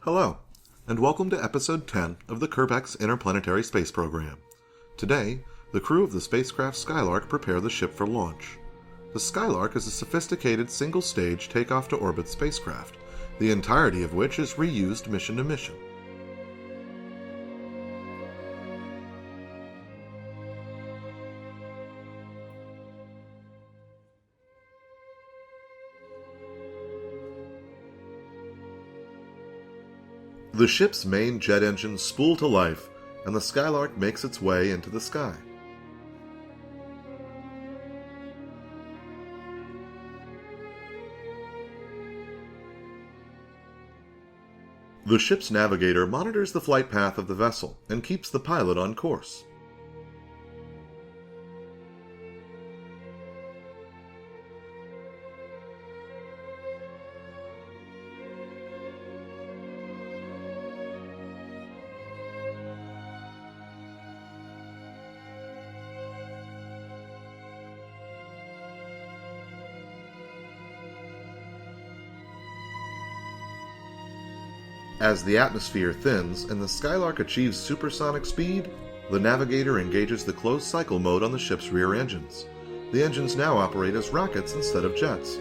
Hello, and welcome to Episode 10 of the Kerb-X Interplanetary Space Program. Today, the crew of the spacecraft Skylark prepare the ship for launch. The Skylark is a sophisticated single-stage takeoff-to-orbit spacecraft, the entirety of which is reused mission to mission. The ship's main jet engines spool to life, and the Skylark makes its way into the sky. The ship's navigator monitors the flight path of the vessel and keeps the pilot on course. As the atmosphere thins and the Skylark achieves supersonic speed, the navigator engages the closed cycle mode on the ship's rear engines. The engines now operate as rockets instead of jets.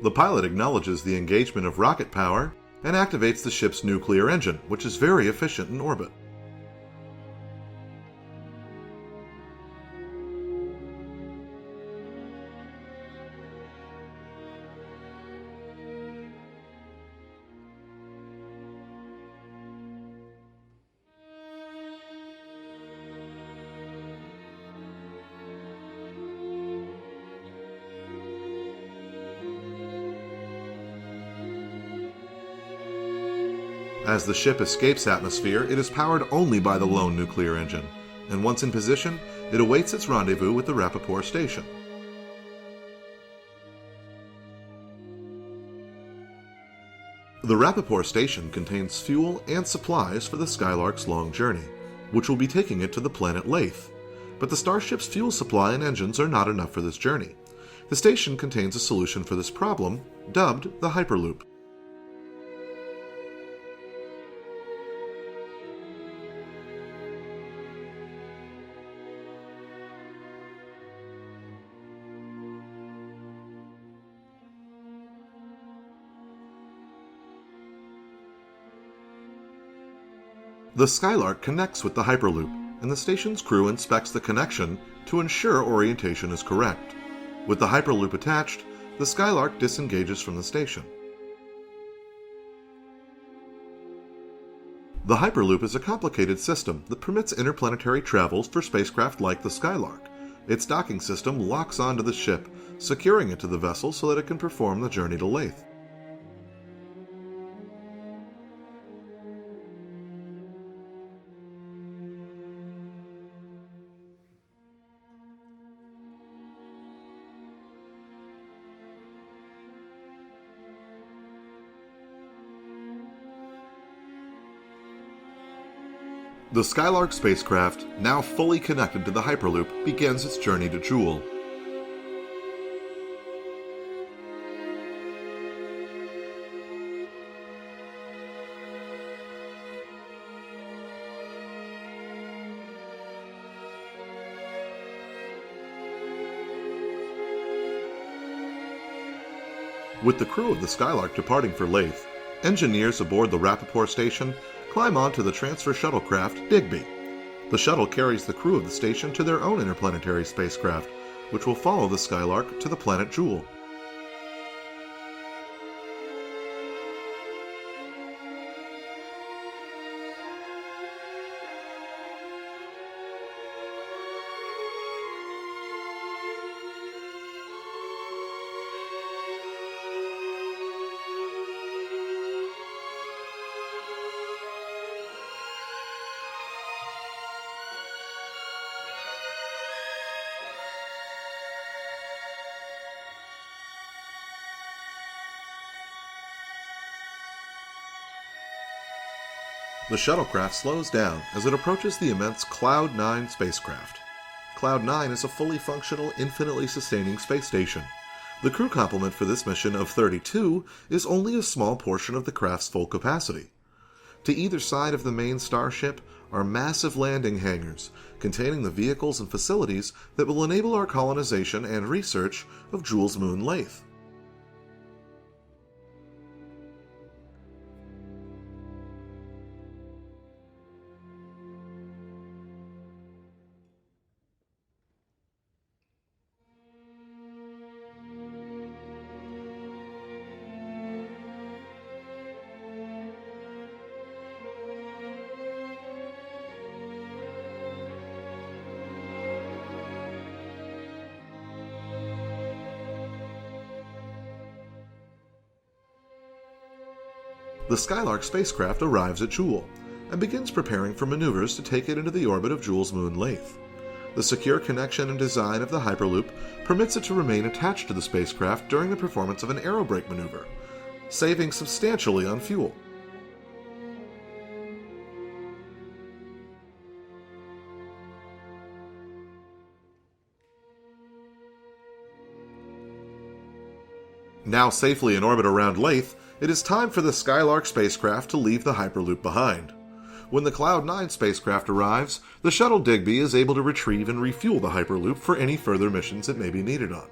The pilot acknowledges the engagement of rocket power and activates the ship's nuclear engine, which is very efficient in orbit. As the ship escapes atmosphere, it is powered only by the lone nuclear engine, and once in position, it awaits its rendezvous with the Rappaport station. The Rappaport station contains fuel and supplies for the Skylark's long journey, which will be taking it to the planet Laythe. But the starship's fuel supply and engines are not enough for this journey. The station contains a solution for this problem, dubbed the Hyperloop. The Skylark connects with the Hyperloop, and the station's crew inspects the connection to ensure orientation is correct. With the Hyperloop attached, the Skylark disengages from the station. The Hyperloop is a complicated system that permits interplanetary travels for spacecraft like the Skylark. Its docking system locks onto the ship, securing it to the vessel so that it can perform the journey to Laythe. The Skylark spacecraft, now fully connected to the Hyperloop, begins its journey to Jool. With the crew of the Skylark departing for Laythe, engineers aboard the Rappaport station climb onto the transfer shuttlecraft Digby. The shuttle carries the crew of the station to their own interplanetary spacecraft, which will follow the Skylark to the planet Jool. The shuttlecraft slows down as it approaches the immense Cloud 9 spacecraft. Cloud 9 is a fully functional, infinitely sustaining space station. The crew complement for this mission of 32 is only a small portion of the craft's full capacity. To either side of the main starship are massive landing hangars containing the vehicles and facilities that will enable our colonization and research of Jool's moon Laythe. The Skylark spacecraft arrives at Jool and begins preparing for maneuvers to take it into the orbit of Jool's moon Laythe. The secure connection and design of the Hyperloop permits it to remain attached to the spacecraft during the performance of an aerobrake maneuver, saving substantially on fuel. Now safely in orbit around Laythe, it is time for the Skylark spacecraft to leave the Hyperloop behind. When the Cloud 9 spacecraft arrives, the shuttle Digby is able to retrieve and refuel the Hyperloop for any further missions it may be needed on.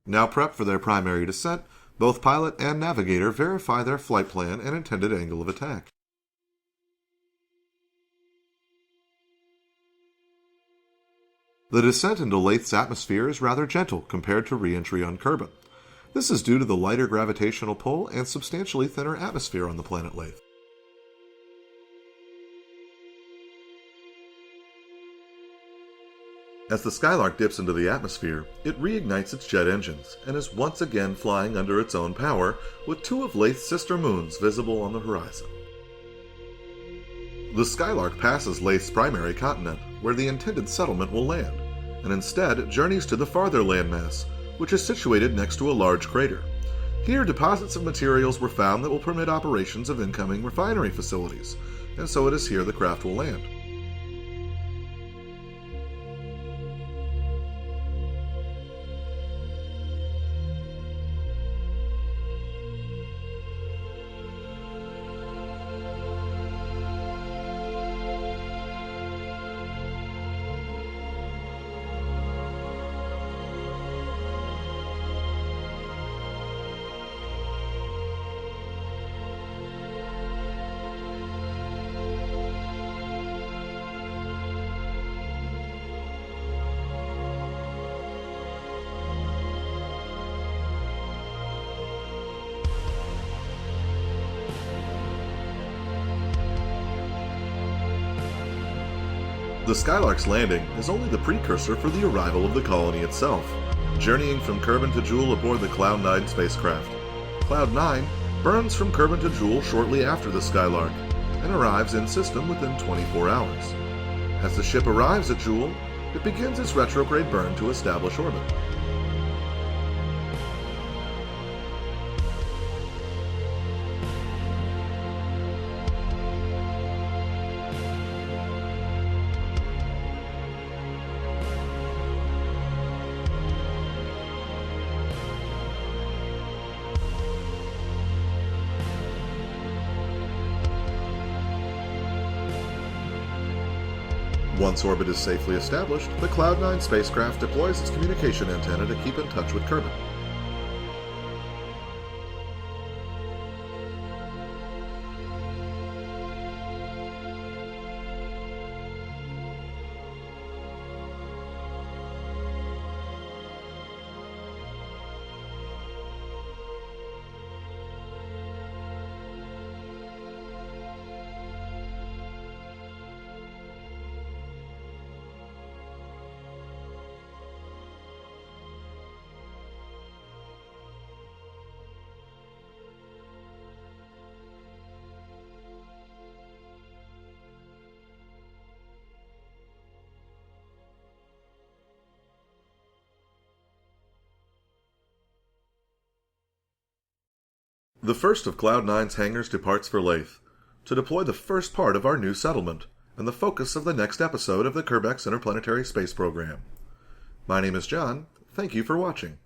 Now prepped for their primary descent, both pilot and navigator verify their flight plan and intended angle of attack. The descent into Laythe's atmosphere is rather gentle compared to re-entry on Kerbal. This is due to the lighter gravitational pull and substantially thinner atmosphere on the planet Laythe. As the Skylark dips into the atmosphere, it reignites its jet engines and is once again flying under its own power, with two of Laythe's sister moons visible on the horizon. The Skylark passes Laythe's primary continent, where the intended settlement will land, and instead journeys to the farther landmass, which is situated next to a large crater. Here, deposits of materials were found that will permit operations of incoming refinery facilities, and so it is here the craft will land. The Skylark's landing is only the precursor for the arrival of the colony itself, journeying from Kerbal to Jool aboard the Cloud 9 spacecraft. Cloud 9 burns from Kerbal to Jool shortly after the Skylark, and arrives in system within 24 hours. As the ship arrives at Jool, it begins its retrograde burn to establish orbit. Once orbit is safely established, the Cloud 9 spacecraft deploys its communication antenna to keep in touch with Kerbal. The first of Cloud9's hangars departs for Laythe to deploy the first part of our new settlement and the focus of the next episode of the Kerb-X Interplanetary space program. My name is John. Thank you for watching.